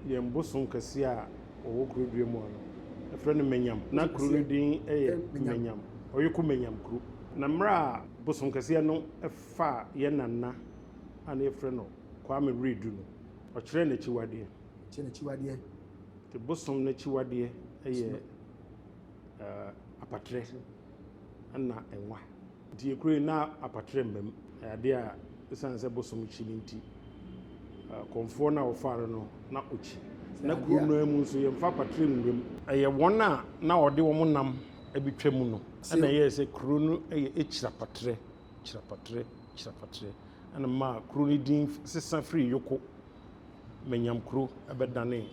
yɛn bosom kɛse a ɔwɔ kuro dua mu ano ɛfrɛ no Menyam na kuro no din ɛyɛ Menyam ɔyɛ ko Menyam kuro na mmerɛ a bosom kɛseɛ no ɛfa yɛn nana a na yɛfrɛ no Kwame Redu no ɔkyerɛ n'akyiwadeɛ te bosom n'akyiwadeɛ ɛyɛ apatrɛ ɛna ɛnwa nti yɛkuro na apatrɛ mmam adeɛ a ɛsiane sɛ bosom kyi no nti kɔmfoɔ no a wɔfaare no na ɔkyi na kuro no mu nso yɛmfa apatrɛ nwuram ɛyɛ wɔn a na ɔde wɔn nam abitwa mu no ɛna ɛyɛ sɛ kuro no ɛyɛ kyirapatrɛ ɛna ma kuro no din sesa firi Yoko Menyam kuro ɛbɛdane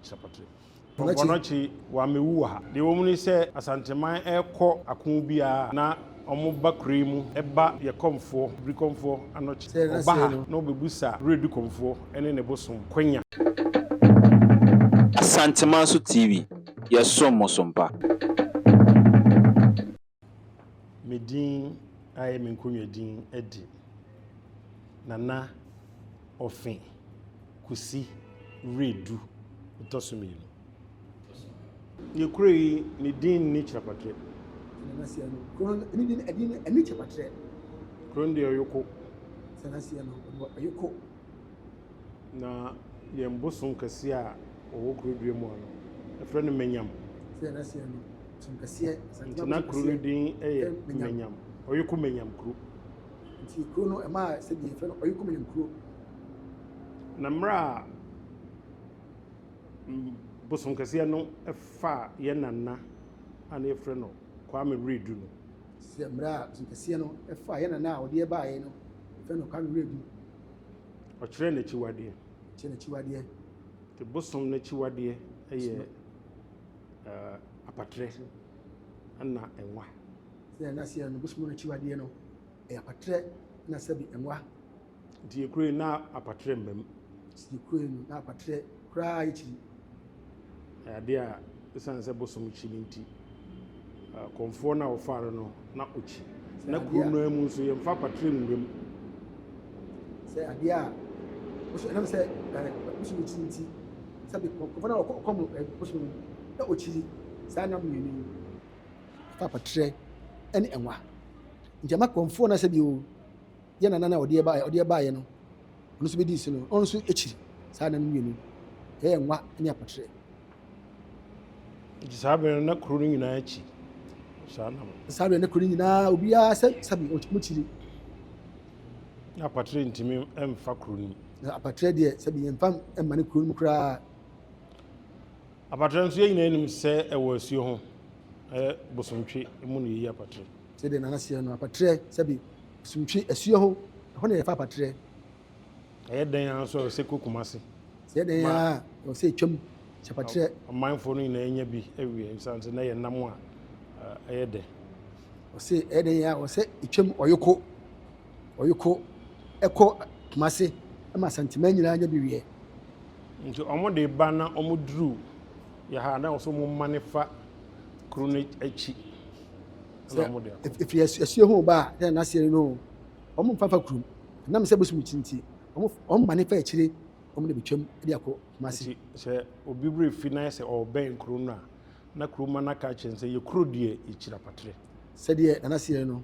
kyirapatrɛ ɔnɔkyi wɔamewu wɔ ha deɛ wɔn mu ni sɛ asanteman ɛrekɔ ako biara na ɔmo ba kuro yi mu ɛba yɛ kɔmfoɔ biri kɔmfoɔ anɔkyi ɔba ha na ɔbɛbusa Redu kɔmfoɔ ɛne ne bosom kwanya Asantemaso TV yɛsom mo sompa medin ayɛ me nkonnwa din adi Nana Ofen Kusi Redu ɔtɔsommienu yɛkuro yi ne din ni kyirapatrɛ kuro no deɛ ɔyɔko na yɛn bosom kɛse a ɔwɔ kuro dua mu ano ɛfrɛ no Menyam nti na kuro no din ɛyɛ Menyam ɔyɛ ko Menyam kuro nti kuro no ɛma sɛ bi yɛfrɛ no ɔyɛ ko Menyam kuro na mmerɛ a bosom kɛseɛ no ɛfa yɛn nana a na yɛfrɛ no Kwame Redu no sɛ mmerɛ a bosom kɛseɛ no ɛfa yɛn nana a ɔde ɛbaeɛ no yɛfrɛ no Kwame Redu ɔkyerɛ n'akyiwadeɛ te bosom n'akyiwadeɛ ɛyɛ apatrɛ ɛna ɛnwa sɛ n'aseɛ no bosom n'akyiwadeɛ no ɛyɛ apatrɛ na sɛbi ɛnwa nti yɛkuro yi na apatrɛ mmam yɛkuro yi na apatrɛ koraa yɛkyiri adeɛ a ɛsiane sɛ bosom kyi no nti kɔmfoɔ no a wɔfaare no na ɔkyi na kuro no mu nso yɛmfa apatrɛ nwuram sɛ adeɛ a ɛnam sɛ bosom kyi nti sɛbi kɔmfoɔ no a ɔkɔm bosom na ɔkyiri saa nam mmienu fa apatrɛ ɛne ɛnwa nti ama kɔmfoɔ no sɛbi o yɛ nana na ɔde ɛbaeɛ no ɔno nso bɛdi si no ɔno nso akyiri saa nam mmienu ɛyɛ ɛnwa ne apatrɛ nti saa bɛn na kuro no nyinaa akyi saa bɛn na kuro no nyinaa obiara sɛbi ɔmo kyiri na apatrɛ ntumi ɛmfa kuro no na apatrɛ deɛ sɛbi yɛmfa ɛmma ne kuro no mu koraa apatrɛ nso yɛ nyinaa anim sɛ ɛwɔ asuo ho bosomtwe mu no yɛyi apatrɛ sɛdeɛ nana seɛ no apatrɛ sɛbi bosomtwe asuo ho ɛhɔ na yɛfa apatrɛ ɛyɛ dan ara nso a ɔsɛ kokuma se sɛ dan a ɔsɛ atwam apatrɛ ɔmanfoɔ no nyinaa nya bi awie ɛsiane sɛ na yɛ nam a ɛyɛ dɛ ɔsɛ ɛyɛ dan a ɔsɛ atwam ɔyɔko ɛkɔ kumase ama santima nyinaa nya bi wie nti ɔmo de ba na ɔmo duru yɛha na ɔsɛ ɔmo mane fa kuro no akyi ɛfiri asuo ho ba a na naseɛ no ɔmo mfafa kurom nam sɛ bosom kyi nti ɔmo mane fa akyire ɔmo de betwam de akɔ kumase sɛ obi bere fi na sɛ ɔbɛn kuro no a na kuro ma na ka kyɛn sɛ yɛ kuro deɛ ɛkyira patrɛ sɛdeɛ nanaseɛ no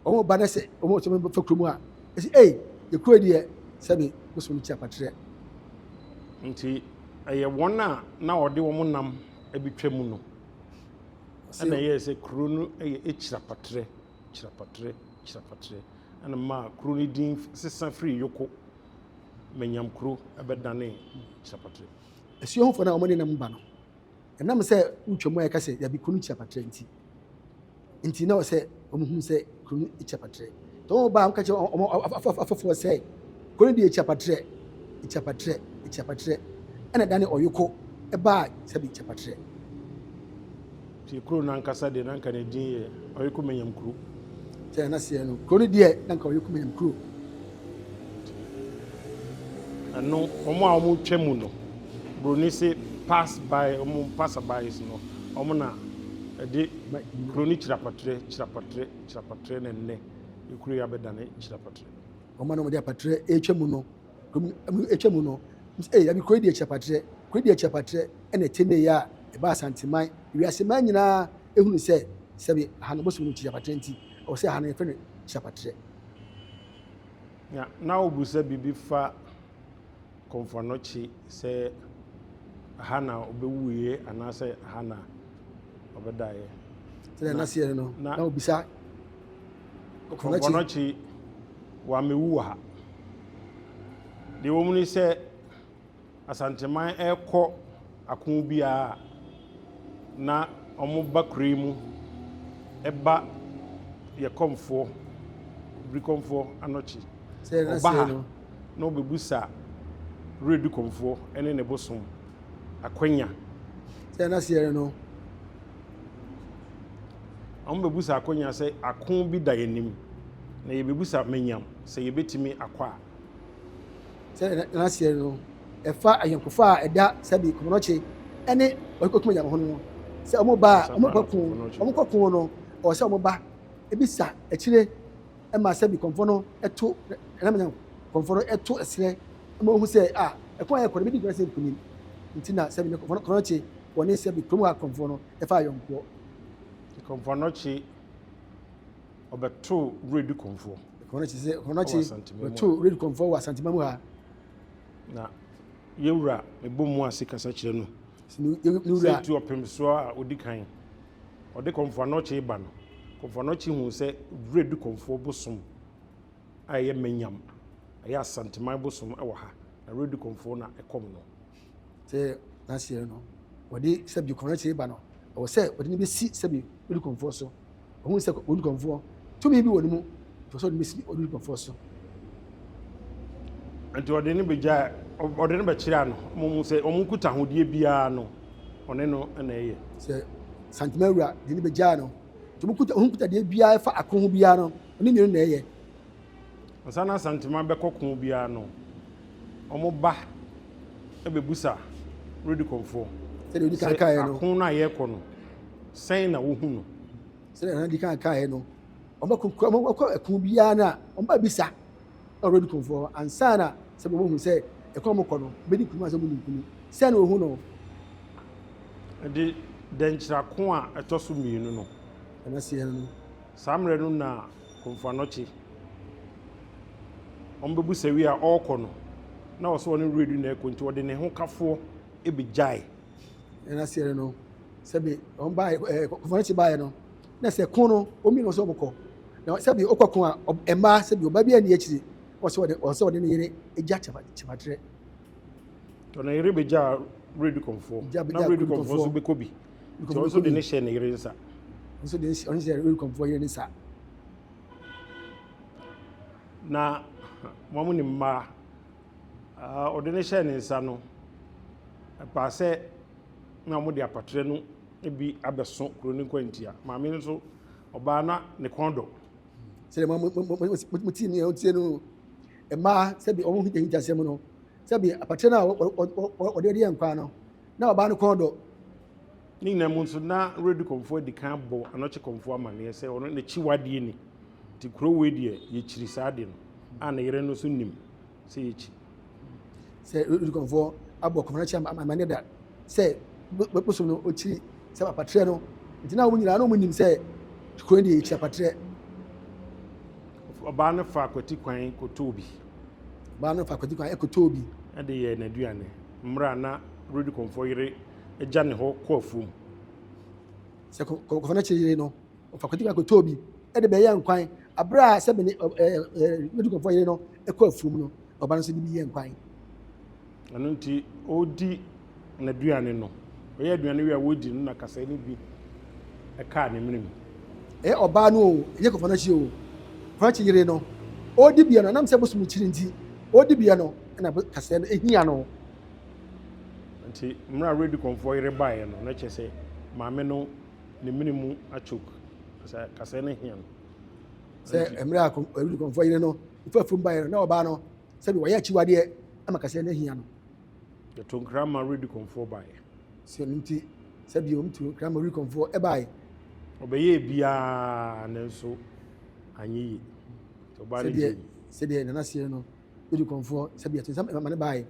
ɔmo ba na sɛ ɔmo sɛ fa kurom a ɛsɛ yɛ kuro deɛ sɛbi bosom kyira patrɛ nti ɛyɛ wɔn a na ɔde wɔn nam abitwa mu no ɛna ɛyɛ sɛ kuro no ɛyɛ kyirapatrɛ ɛna ma kuro no din sesa firi Yoko Menyam kuro ɛbɛdane kyirapatrɛ asuo hofo na ɔmo de nam ba no ɛnam sɛ wotwam a yɛka sɛ yɛbi kuro no kyirapatrɛ nti na ɔsɛ ɔmo hu sɛ kuro no kyirapatrɛ tɔ ɔmo ba ɔmo ka kyerɛ ɔmo afoforɔ sɛ kuro no deɛ kyirapatrɛ ɛna dane ɔyɔko ɛbaa sɛbi kyirapatrɛ ti kuro no ankasa deɛ nanka ne din yɛ ɔyɔko Menyam kuro sɛ naseɛ no kuro no deɛ nanka ɔyɔko Menyam kuro ɛno ɔmo a ɔmo twa mu no buroni se pass by ɔmo pass by no ɔmo na ɛde kuro no kyirapatrɛ na nnɛ ekuro yɛ abɛdane kyirapatrɛ ɔmo na ɔmo de apatrɛ etwa mu no yabi kuro deɛ kyirapatrɛ kodi akyapatre ene tene ya e ba Asanteman wiaseman nyina ehunu sɛ sɛbi ha no bosom no kyapatre nti o sɛ ha no yɛfɛ no kyapatre ya na obusa bibi fa Komfoanochi sɛ ha na obewuye anasɛ ha na obedaye sɛ na se no na obisa Komfoanochi wa mewu ha de wo mu ni sɛ Asanteman ɛkɔ akon bia na ɔmo ba kure mu ɛba yɛ komfo brikomfo Anochi sɛ na se no na obebusa redu komfo ɛne ne bosom akwanya sɛ na se no ɔmo bebusa akwanya sɛ akon bi da yanim na yɛbebusa menyam sɛ yɛbetimi akwa sɛ na se no ɛfa ayankofa a ɛda sɛbi Komfoanochi ɛne ɔkɔkuma nyam ho no sɛ ɔmo ba ɔmo kɔkon no ɔ sɛ ɔmo ba ebisa akyire ɛma sɛbi Komfo no ɛto ɛnam Komfo no ɛto ɛsrɛ ɛma ohu sɛ ɛkwan yɛ kɔ no bi di nkɔla sɛ nkunim nti na sɛbi Komfoanochi wɔne sɛbi kurom a Komfo no ɛfa ayɔnkoɔ Komfoanochi ɔbɛto redu komfo Komfoanochi bɛto redu komfo wɔ Asanteman mu ha na yewura mebɔ ase kasa kyerɛ no yewura tu opem so a odi kan ɔde Komfoanochi ba no Komfoanochi hu sɛ redu komfo bosom a yɛ menyam ɛyɛ Asanteman bosom ɛwɔ ha na redu komfo na ɛkɔm no sɛ na se no wɔde sɛbi Komfoanochi ba no ɔwɔ sɛ wɔde ne bɛsi sɛbi redu komfo so ɔhu sɛ redu komfo tumi bi wɔ ne mu to sɛ ɔde bɛsi redu komfo so nti ɔde ne begya ɔde ne bɛkyerɛ no mo sɛ ɔmo kuta hodie biara no ɔne no na ɛyɛ sɛ Asanteman wura de ne begya no to mo kuta de biara fa akon ho biara no ɔne mienu na ɛyɛ nsa na Asanteman bɛkɔ kon biara no ɔmo ba ɛbɛbusa redu komfo sɛ de odi kan kae no akon na yɛkɔ no sɛn na wohu no sɛ na di kan kae no ɔmo akon biara na ɔmo ba bisa na redu komfo ansa na sɛ mo hu sɛ ɛkɔ mo kɔ no bɛdi kuma sɛ mo nkumi sɛ na ohu no de denkyirako a ɛtɔ so mienu no na se no samre no na Komfoanochi ɔmbɛbusa wi a ɔkɔ no na ɔsɛ ɔne redu na ɛkɔ nti ɔde ne ho kafoɔ ebigyae na se no sɛbi ɔmo ba Komfoanochi ba no na sɛ kon no omi no so ɔkɔ na sɛbi ɔkɔ kon a ɛma sɛbi ɔba bi ani akyiri ɔsɛ ɔde ne yere egya kyapatre to na yere begya redu komfo na redu komfo so bɛkɔ bi nti ɔso de ne hyɛ ne yere nsa nso de ɔno hyɛ redu komfo yere ne nsa na mo ne mma ɔde ne hyɛ ne nsa no ɛpa sɛ na mo de apatre no ebi abɛso kuro ne kwantia maame nso ɔbaa na ne kɔndɔ sɛ mo ti ne ɔtie no ɛma sɛbi ɔmo hinta asɛm no sɛbi apatre na ɔde yɛ nkwa no na ɔbaa no kɔndɔ ne nyinaa mu nso na redu komfo di kan bɔ Anochi komfo amaneɛ sɛ ɔno ne kyiwadeɛ ni nti kuro wei deɛ yɛkyiri saa de no a ne yere no so nim sɛ yɛkyi sɛ redu komfo abɔ Komfoanochi amaneɛ da sɛ bɛkposom no ɔkyiri sɛ apatre no nti na ɔmo nyinaa na ɔmo nim sɛ kuro deɛ yɛkyi apatre ɔbaa no fa akwati kwan kɔtɔɔ bi ɔbaa no fa akwati kwan ɛkɔtɔɔ bi ɛde yɛ n'aduane mmra na redu komfo yere agya ne hɔ kɔ afuom sɛ Komfoanochi yere no ɔfa akwati kwan kɔtɔɔ bi ɛde bɛyɛ nkwan abere a sɛbi ne redu komfo yere no ɛkɔ afuom no ɔbaa no nso de bi yɛ nkwan ɛno nti ɔdi n'aduane no ɔyɛ aduane wi a wɔdi no na kasa ne bi ɛkaa ne mene mu ɛyɛ ɔbaa no o ɛyɛ Komfoanochi o Komfoanochi yere no ɔdi bia no nam sɛ bosom kyiri nti ɔdi bia no ɛna kasa no ehia no nti mmra redu komfo yere baeɛ no na kyɛ sɛ maame no ne mene mu achok kasa ne hia no sɛ mmra redu komfo yere no ifa fom baeɛ no na ɔbaa no sɛbi wɔyɛ akyiwadeɛ ama kasa no ehia no yɛto nkra ma redu komfo baeɛ sɛ no nti sɛbi ɔmo to nkra ma redu komfo ɛbaeɛ ɔbɛyɛ biara ne nso anyɛ yi ɔbaa no sɛdeɛ nana seɛ no redu komfo sɛbi ɛto nsɛm ɛma ne baeɛ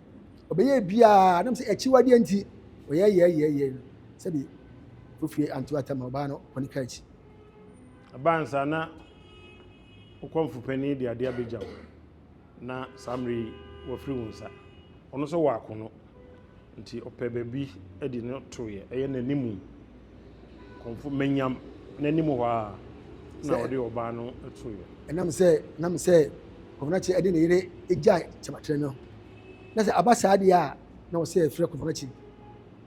obeye bia nam se echiwade anti oyeye sabi ofie anto atama ba no koni kachi abansa na ukomfu pani de ade abegya na samri wafiri wonsa ono so wa akono nti opɛ baabi edi no toye eye nanimu komfu menyam nanimu hɔ na ɔde ɔbaa no toye nam sɛ kofona chi ade ne yere egya chapatre no na sɛ abasa de a na wo sɛ frɛ kofona chi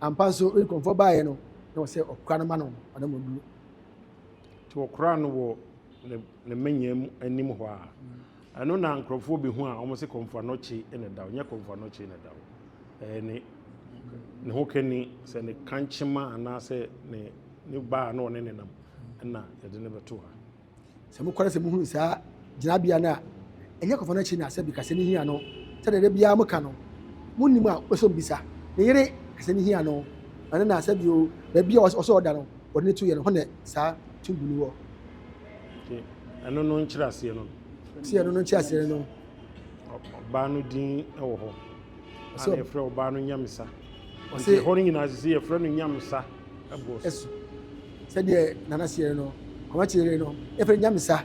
ampa so ri konfo baaye no na wo sɛ okra no ma no ɔna mo dulu to okra no wo ne menyam anim hɔ ano na nkrofo bi hu a ɔmo se komfo no chi ene dawo nya komfo no chi ene dawo ne hokeni sɛ ne kanchema ana sɛ ne ba na ɔne ne nam na yɛde ne beto ha sɛ mo kwara sɛ mo hu saa gyinabea na ɛnyɛ kofona chi na sɛ bi kase ne hia no sɛ de bia mo ka no mo nim a oso bisa ne yere kase ne hia no ana na sɛ bi o ba bia ɔso ɔda no ɔde ne to yɛ no ho ne saa tumbulu wɔ ɛno no nkyerɛ aseɛ no si ɛno no nkyerɛ aseɛ no ɔbaa no din ɛwɔ hɔ ana yɛfrɛ ɔbaa no nyamesa ɔsɛ hɔ no nyinaa sisi yɛfrɛ no nyamesa ɛbɔ ɛso sɛdeɛ nana seɛ no kɔmakyerɛ no yɛfrɛ nyamesa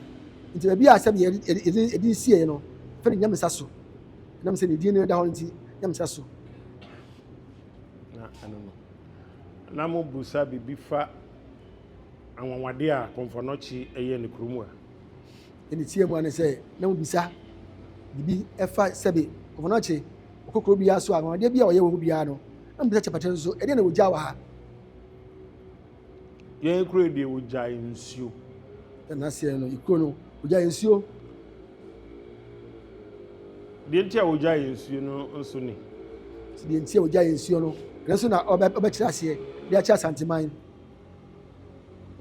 nti baabi a sɛbi yɛde sie no yɛfrɛ nyamesa so nam sɛ ne din no da hɔ nti nyamesa so na ɛno no na mo busa bibi fa anwanwade a kɔmfɔnɔkyi ɛyɛ ne kurom a ɛne tie mu ane sɛ na mo bisa bibi ɛfa sɛbi kɔmfɔnɔkyi okokoro biara so anwanwade bi a ɔyɛ wɔ mu biara no na mo bisa kyapate nso ɛdeɛ na wɔgya wɔ ha yɛn kuro deɛ wɔgya nsuo nana seɛ no ikuro no wɔgya nsuo deɛ nti a wɔgya nsuo no nso ne deɛ nti a wɔgya nsuo no ɛno nso na ɔbɛkyerɛ aseɛ de akyerɛ asanteman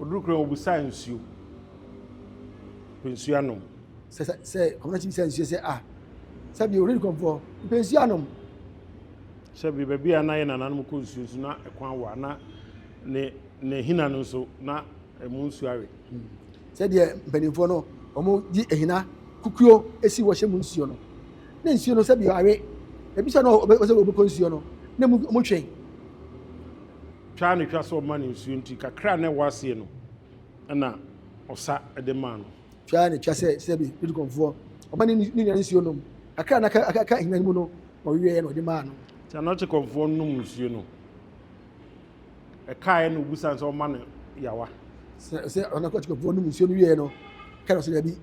oduru kuro obusa nsuo nsuo anom sɛ kɔmɔnakyi bisa nsuo sɛ sɛbi ɔredi kɔmfoɔ mpɛ nsuo anom sɛbi baabi a na yɛ nananom kɔ nsuo nso na ɛkwan wɔ na ne hina no nso na ɛmu nsuo awe sɛdeɛ mpanimfoɔ no ɔmo di ehina kukuo esi wɔhyɛ mu nsuo no na nsuo no sɛbi awe ebi sɛ no ɔsɛ ɔbɛkɔ nsuo no na mu twɛn twa ne twa sɛ ɔma ne nsuo nti kakra na ɛwɔ aseɛ no ɛna ɔsa ɛde maa no twa ne twa sɛbi ɔredi kɔmfoɔ ɔma ne nua nsuo nom kakra na aka ehina no mu no ɔwie na ɔde maa no sɛ anɔkye kɔmfoɔ nom nsuo no ɛkaeɛ no obusa sɛ ɔma no yawa sɛ ɔnakɔkye kɔmfoɔ nom nsuo no wie no ka no so dabi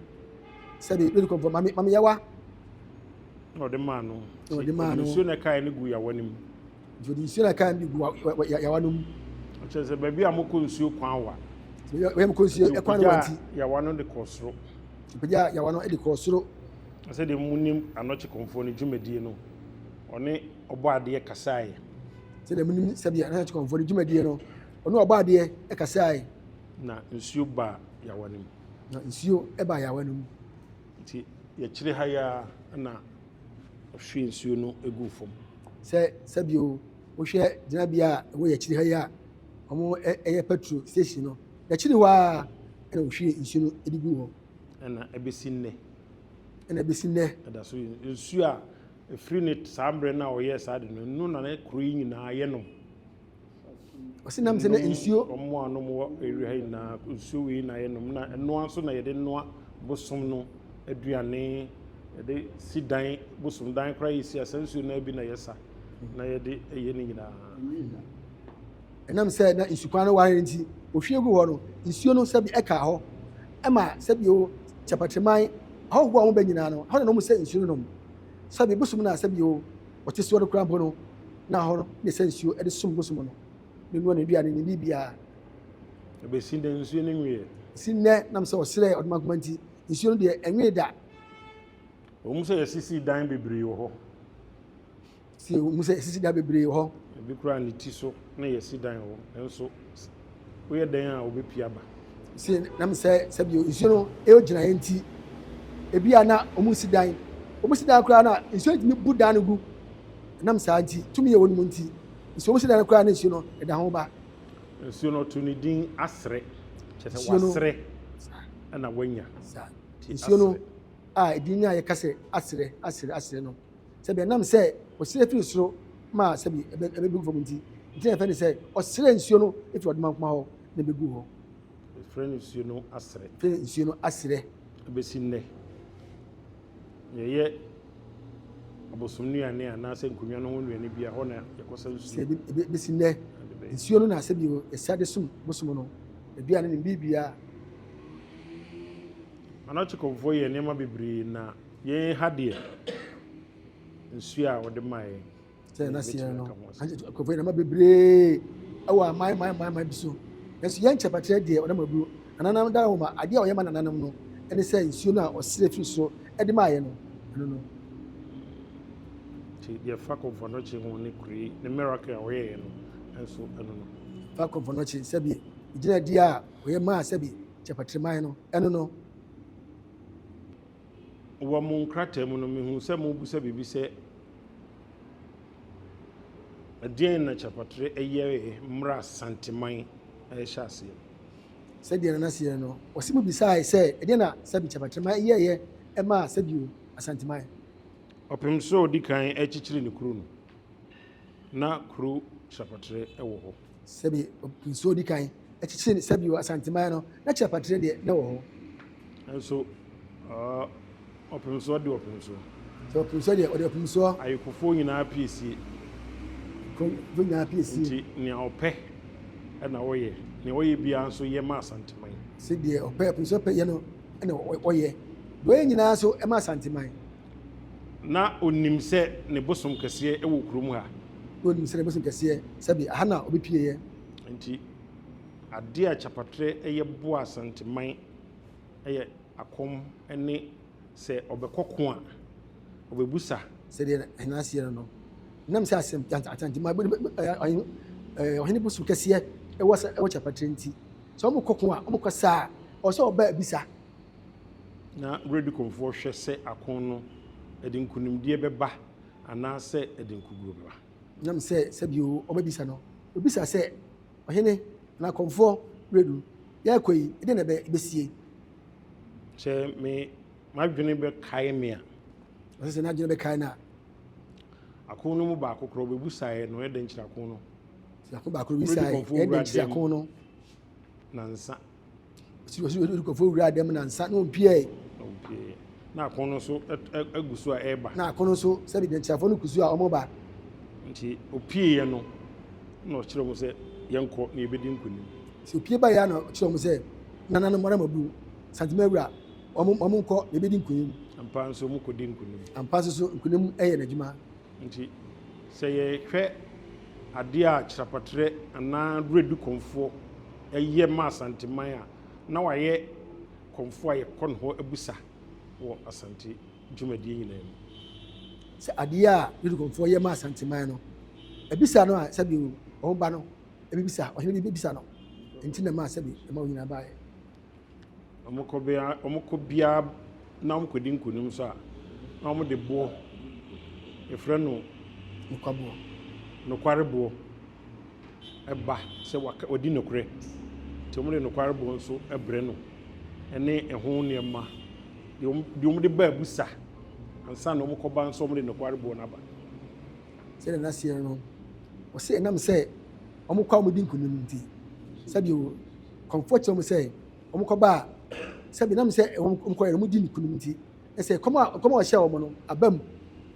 sɛbi ɔredi kɔmfoɔ mame yawa na ɔde maa no no nsuo na ɛkaeɛ no gu yawa no mu nti ɔde nsuo na ɛkaeɛ no gu yawa no mu ɔkyerɛ sɛ baabi a mokɔ nsuo kwan wa wɔyɛ mokɔ nsuo ɛkwan no wanti yawa no de kɔ soro pagya yawa no de kɔ soro sɛdeɛ munim anɔkye kɔmfoɔ no dwumadie no ɔne ɔbɔ adeɛ kasaeɛ sɛdeɛ munim sɛbi anɔkye kɔmfoɔ no dwumadie no ɔne ɔbɔ adeɛ kasaeɛ na nsuo ba yawa no mu na nsuo ɛba yawa no mu nti yɛkyerɛ ha ya na ɔhwie nsuo no egu fam sɛbi o wohwɛ gyinabea a ɛwɔ yɛkyiri ha yi a ɔmo ɛyɛ petrol station no yɛkyiri hɔ a ɛna wohwie nsuo no ɛde gu hɔ ɛna ɛbɛsi nnɛ ɛda so nsuo a ɛfiri ne saa mmerɛ no a ɔyɛ saa de no no na ne kuro yi nyinaa yɛ nom ɔsi nam sɛ na nsuo ɔmo a nom wɔ area ha nyinaa nsuo wei na yɛ nom na ɛnoa nso na yɛde noa bosom no aduane yɛde si dan bosom dan koraa yɛ si asa nsuo no bi na yɛsa na yɛde ɛyɛ ne nyinaa ɛnam sɛ na nsukwan no ware nti ohwie gu hɔ no nsuo no sɛbi ɛka hɔ ɛma sɛbi o kyapatreman ahɔhoɔ a wɔn bɛ nyinaa no hɔ na wɔn sɛ nsuo no nom sɛbi bosom na sɛbi o wɔte soɔ no koraa mpo no na hɔ no ne sɛ nsuo ɛde som bosom no ne nua ne aduane ne biribiara ɛbɛsi dɛ nsuo no nwie si nnɛ nam sɛ ɔsrɛ ɔdoma akoma nti nsuo no deɛ ɛnwee da wɔn sɛ yɛsisi dan bebree wɔ hɔ si wɔn sɛ yɛsisi dan bebree wɔ hɔ ebi koraa ne ti so na yɛsi dan wɔ nso woyɛ dan a wɔbɛpia aba si nam sɛ sɛbi nsuo no ɛyɛ gyina yɛn ti ebi a na wɔn si dan koraa na nsuo tumi bu dan no gu nam saa nti tumi yɛ wɔn mu nti nsuo wɔn si dan koraa na nsuo no ɛda ho ba nsuo no to ne din asrɛ kyerɛ sɛ wasrɛ ɛna wanya nsuo no a ɛdin no a yɛka sɛ asrɛ no sɛbi ɛnam sɛ ɔsere firi soro ma sɛbi ɛbɛgu fam nti ntina yɛfɛ ne sɛ ɔsere nsuo no ɛfiri ɔde mankoma hɔ na ɛbɛgu hɔ ɛfrɛ no nsuo no asrɛ fɛ nsuo no aserɛ ɛbɛsi nnɛ yɛyɛ abosom nnuane anaasɛ nkonnwa no ho nnuane bi a hɔ na yɛkɔsa nsuo bɛsi nnɛ nsuo no na sɛbi yɛsade som bosom no aduane ne biribia anakyekɔmfoɔ yɛ nneɛma bebree na yɛn ha deɛ nsuo a wɔde maa yɛn sɛ naseɛ no kɔfɔ nneɛma bebree ɛwɔ aman bi so nanso yɛn nkyɛpakyerɛ deɛ ɔnam aburo ananam dara wɔma adeɛ a ɔyɛ ma nananam no ɛne sɛ nsuo no a ɔserɛ firi soro ɛde maa yɛ no ɛno no nti yɛfa kɔmfoɔ no kye ho ne kure ne miracle a wɔyɛɛ no ɛnso ɛno no fa kɔmfoɔ no kye sɛbi gyina di a ɔyɛ maa sɛbi kyɛpakyerɛ man no ɛno no wɔ mo nkrataa mu no mehu sɛ mobusa biribi sɛ ɛdeɛn na kyɛpatrɛ ɛyɛ mmra asanteman ɛhyɛ aseɛ sɛdeɛ nanaseɛ no ɔsi mu bisae sɛ ɛdeɛ na sɛbi kyɛpatrɛma yɛyɛ ɛmaa sɛbi asanteman ɔpem sɛ ɔdi kan akyikyiri ne kuro no na kuro kyɛpatrɛ ɛwɔ hɔ sɛbi nsuo di kan akyikyiri sɛbi asanteman no na kyɛpatrɛ deɛ na wɔ hɔ ɛnso ɔpem so ɔde ɔpem so sɛ ɔpem so deɛ ɔde ɔpem so ayekofoɔ nyinaa pie sie nti nea ɔpɛ ɛna wɔyɛ nea wɔyɛ biara nso yɛ ma asanteman sɛdeɛ ɔpɛ ɔpem so ɔpɛ yɛ no ɛna ɔyɛ deɛ ɔyɛ nyinaa nso ɛma asanteman na onim sɛ ne bosom kɛseɛ ɛwɔ kurom ha na onim sɛ ne bosom kɛseɛ sɛbi aha na ɔbɛpie yɛ nti adeɛ a kyɛpatrɛ ɛyɛ boa asanteman ɛyɛ akɔm ɛne sɛ ɔbɛkɔko a ɔbɛbusa sɛdeɛ ɛnaseɛ no no nam sɛ asɛm asanteman ɔhene bosom kɛseɛ ɛwɔ kyɛpatrɛ nti sɛ ɔmo kɔko a ɔmo kɔsa a ɔsɛ ɔba abisa na ready kɔmfoɔ hwɛ sɛ akon no ɛde nkonimdie bɛba anaasɛ ɛde nkuguro bɛba nam sɛ sɛbio ɔbɛbisa no obisa sɛ ɔhene na kɔmfoɔ redu yɛakɔ yi ɛdeɛ na ɛbɛsie sɛ me madwene bɛkae me a ɔsɛ sɛ n'adwene bɛkae no a akon no mu baako korɔ ɔbɛbusaeɛ no ɛdɛ nkyerɛ akon no ako baako bisaeɛ ɛdɛ nkyerɛ akon no nansa ɔsi kɔmfoɔ wura dɛm nansa na ɔmpiee na akon no nso agu so a ɛreba na akon no nso sɛbi dɛnkyerɛfoɔ no kusu a ɔmo ba nti opieeɛ no na ɔkyerɛ mu sɛ yɛnkɔ na yɛbɛdi nkonim sɛ opie ba yɛ na ɔkyerɛ mu sɛ nananom mara mabu santema awura ɔmo nkɔ na yɛbɛdi nkonim ampa nso ɔmo kɔdi nkonim ampa nso so nkonim ɛyɛ n'adwuma nti sɛ yɛhwɛ adeɛ a kyerɛpatrɛ anaa redu kɔmfoɔ ɛyɛ ma asanteman a na wayɛ kɔmfoɔ a yɛkɔ ne hɔ abusa wɔ asante dwumadie nyinaa mu sɛ adeɛ a redu kɔmfoɔ yɛ ma asanteman no ebisa no a sɛbi ɔmo ba no ebibisa ɔhene bi bibisa no nti na ma sɛbi ɛma onyina baayɛ ɔmo kɔ biara na ɔmo kɔdi nkonim so a na ɔmo de boɔ efrɛ no nokwareboɔ ɛba sɛ wadi nokorɛ nti ɔmo de nokwareboɔ nso ɛbrɛ no ɛne ɛho nneɛma deɛ ɔmo de ba abusa ansa na ɔmo kɔba nso ɔmo de nokwareboɔ no aba sɛdeɛ n'aseɛ no ɔsɛ ɛnam sɛ ɔmo kɔ a ɔmo di nkonim nti sɛbi kɔmfoɔ kyerɛ ɔmo sɛ ɔmo kɔba a sɛbi nam sɛ ɔmo kɔ yɛ ɔmo di nkonim nti ɛsɛ kɔm a ɔhyɛ ɔmo no aba mu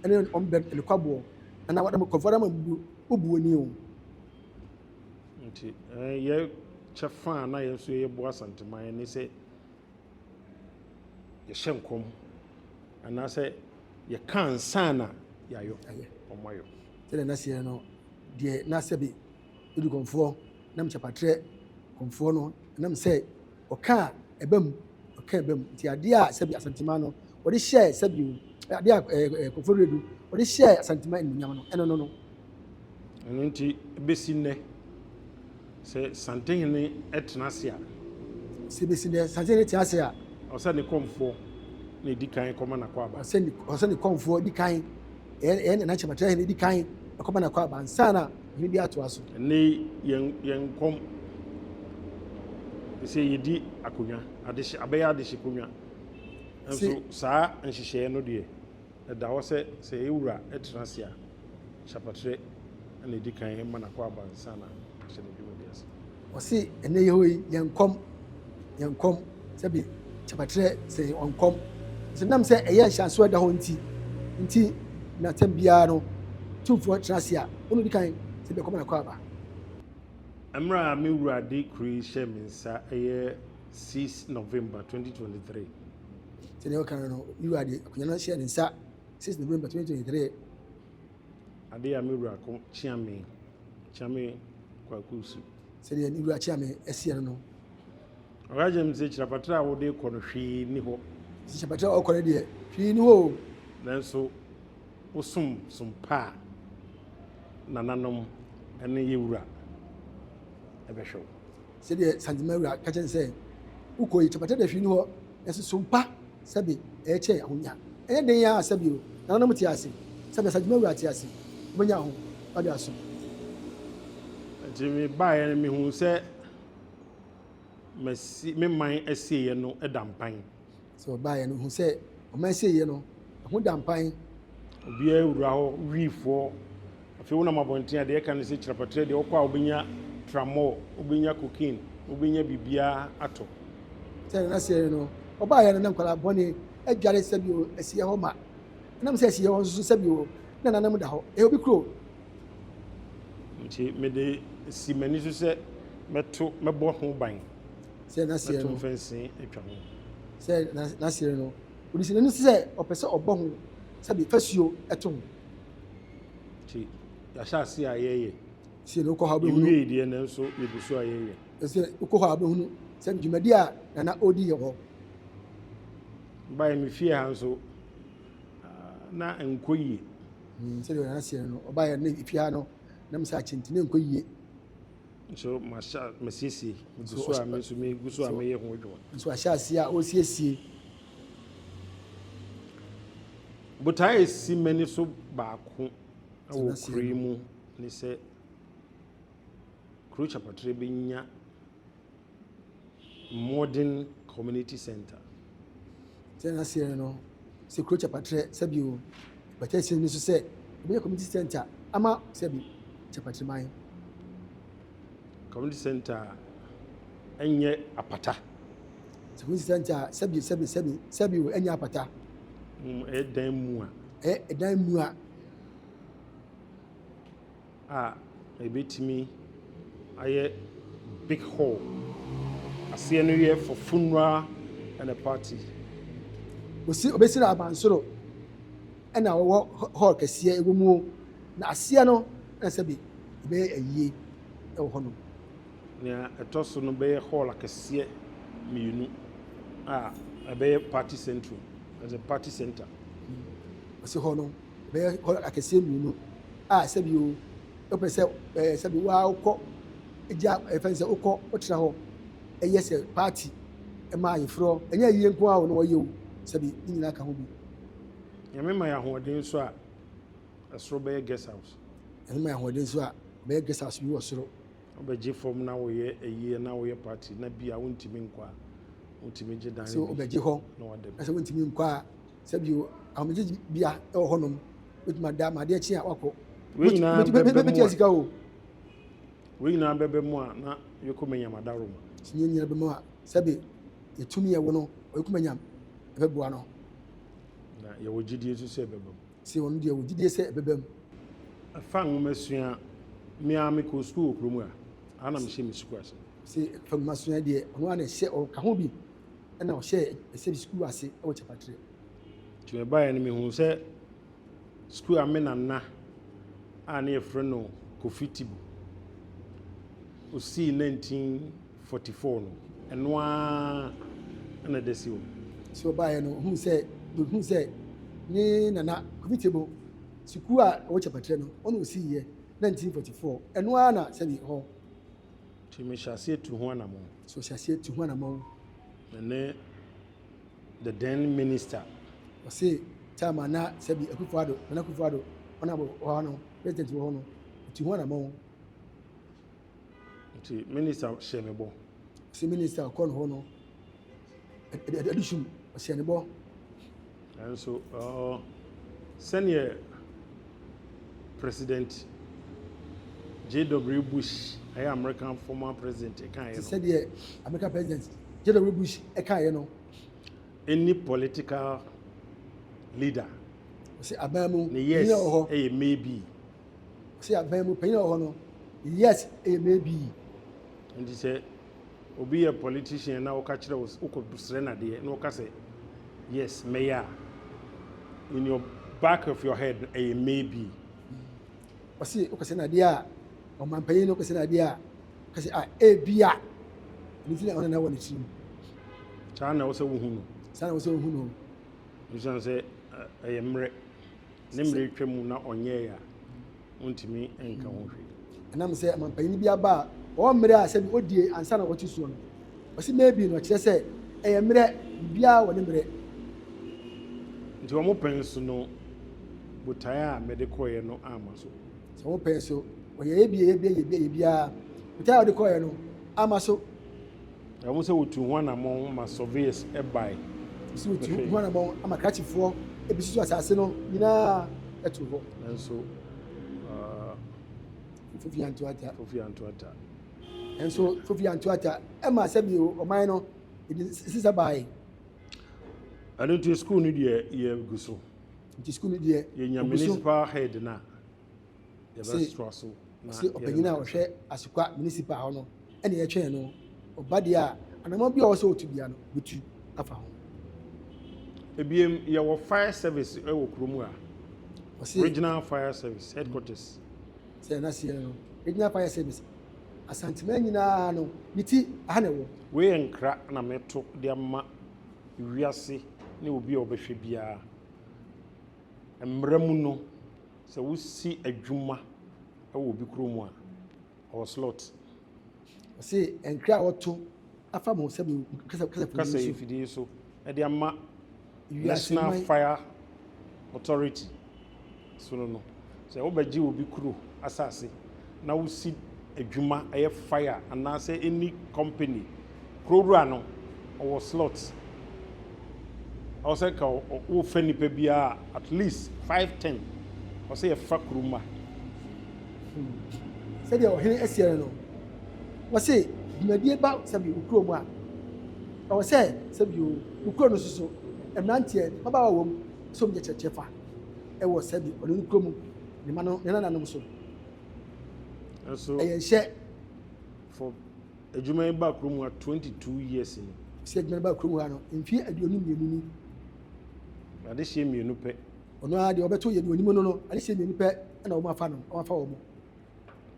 ɛne ɔmo bɛ nokwaboɔ ana wadam kɔmfoɔ dama mu obuo ni o nti yɛ kyɛ fa a na yɛn nso yɛ boa asanteman ne sɛ yɛhyɛ nkɔm anaasɛ yɛka nsa na yɛayɔ ɔmo ayɔ sɛdeɛ n'aseɛ no deɛ n'asɛbi edu kɔmfoɔ nam kyɛpatrɛ kɔmfoɔ no nam sɛ ɔka ɛba mu nti adeɛ a sɛbi asanteman no wɔde hyɛ sɛbi adeɛ a kɔmfoɔ redu wɔde hyɛ asanteman enunyam no ɛno no ɛno nti ebesi nnɛ sɛ santehene ɛtena ase a sɛ besi nnɛ santehene tena ase a ɔsɛ ne kɔmfoɔ na edi kan kɔma na kɔ aba ɔsɛ ne kɔmfoɔ di kan ɛyɛ ne n'akyɛpatrɛ hene di kan ɛkɔma na kɔ aba nsa na hene bi atoa so ɛnɛ yɛn nkɔm sɛ yɛdi akonnwa abɛyɛ adehye akonnwa nso saa nhyehyɛeɛ no deɛ ɛda hɔ sɛ yɛwura ɛtena ase a Chapatre and the Dikan Manakwa Bansana, Shenadias. Or see, and they young come, Sabi, Chapatre say on come. So nam say a year shall swear the whole tea, Natembiano, 2 for Tracia, only kind, said the common aquaba. Amra Mura decree Sheminsa a year 6 November 2023. So you are the Kuyan in Sa 6 November 2023. Ade Amura Chame Kwakusu. Said you are Chame, a Siano. Rajam said Chapatra would they confi Niho. Chapatra or Cordia, she knew. Then so Usum some pa Nananum and Yura. A show. Said the Santa Maria catching say, Uko, Chapatra, if you know, as a sumpa, Sabi, a chair, Unya. And they are Sabu, Nanamutiasi, Sabi Santa Maria Tiasi, Bunyahu, Adasu. Jimmy by enemy who said, me mind a say no a dampine. So by and who say, O may say, who dampine, be a row reef for a few number of they can see Chapatre, the Oka Ubinya, Tramo, Ubinya cooking, Ubinya Bibia Ato. Tell us, or by an uncle Bonnie, a Jarry Sabu, a sea homa. And I'm saying, she also Sabu, none of the whole, it will be cruel. She made the Simenisu said, Meto, my boy home buying. Say, Meto fencing a travel. Say, Nasirino. Would you say, or person or bone, Sabi, first you at home. She, I shall see a ye. See, no cohabu, you read, and so you do so a ye. You say, Ukohabu, send you, my dear, and not OD. By me fear, and so na enkoyi. Say, Nasirino, or by a native piano, Nam Sachin, Tinko. So, my sissy, so I mean to me, so I may have one. So I shall see our OCSC. But I see many so back home. I will cream, they say, Crucha Patrebinia Modern Community Center. Say, Nasirino, say, Crucha Patre, Sabu, but I say, Mr. Say, be a community center, Ama, Sabi, Chapatrimine. Community Center, and yet a pata. Community center, Sabu, and Yapata. A damn one. A dime mua. A bit me. I big hall. I see a new year for funeral and a party. We see obesity about solo. And our hall can see a woman. Nasiano, and Sabi, be a ye. Oh, honor. Near a toss on a hall like a seat, me, a bay party central as a party center. So, honor, be like a same, said you, open said, wow, cock, a jab, a fence, a cock, what's a hole, a yes, a party, a my fro, and yeah, you know you, Sabi, in like a hobby. I remember who didn't swear a strawberry guest house. And my wedding so be guest house you was so. Obeji from now a year now we party na bia wontimi nkwa wontimi je dan so obeji ho no wadem ase wontimi nkwa sabi o ameji bia e ho honom with madam ade chi a wako we na be sika o we na bebe mu a na yekomenya madaro ma sinye nyina be mu a sabi etumi ye wo no yekomenya be bua no na ye wogidie so se bebem si won de wogidie se bebem afa ngomasua mi a me ko school okromu a ana me hye me school ase si fa ngomasua de ho ana hye o ka ho bi na o hye ese school ase o chapatre tue bae ne me hu se school a me nana a na yefre no Kofitibu o si 1944 no eno a na desi o so bae no hu se ni nana Kofitibu school a o chapatre no ono o si ye 1944 eno a na sabi ho me shase tu ho anamo so shase tu ho anamo ne the then minister o say chama na sabi Akufo-Addo na Akufo-Addo ona bo ho no president wo no tu ho anamo ti minister shemebo si minister kon ho no adishum shemebo and so senior President J.W. Bush, American former president, He said the American president J.W. Bush, any political leader. Say Abamu, yes, maybe. Say Abamu, Peno, yes, maybe. And he said, be a politician now, catch those who could surrender there, no say, yes, mayor. In your back of your head, maybe. I see, okay, an idea, or my pain, okay, an idea, because I be anything on another one. China was a woman. Sana was a woman. You shall say, I am Nimri Tremuna on Yea, Untimi and Country. And I'm saying, I'm paying be about. One minute I said, "What dear," and son of what you soon. But it may be what she said, I am ready, be our number. To a more pension, but I am medical no Amazon. So, pencil, or ye be without the coin, no Amaso. I was to one among my surveyors by. So, one among I'm a catch for a business assassin, you know, that's all. And so, Fufi and Tuata. And so, Fufi and Tuata, Emma said you or mine, it is a buy. I don't to school need ye go so. It is good, dear. Your municipal head now. See, opinion or share as a quack municipal honor, any a channel, or Badia, and I might be also to be with you. Your fire service, regional fire service headquarters. Say, Nassio, regional fire service. A Santimania, no, Niti, Hannibal. We and crack and a metal, dear ma, we are see, no be over Shibia. And Mremuno, so we see a Juma, I will be Krumwa or slot. Say, and cry or two, a family, because if it is so, and dear ma, National Fire Authority. So no. So Obaji will be crew, assassin. Now we see a Juma, a fire, and now say any company, Crowrano or slots. I say, oh, Fanny Pebia at least 5-10. I say a fuck room. Said your Henry Esiano. Was say, you may be about some you Croma. I was say, some you Cronoso, and Nantier, about some chefa. I was said, or in Cromo, the man, so. And so, I share for a Juma back room 22 years in. Said me about Cromano, in fear at your new. I just see me no pay. Or no, the other 2 years, no, I see me pet and all my fan, or my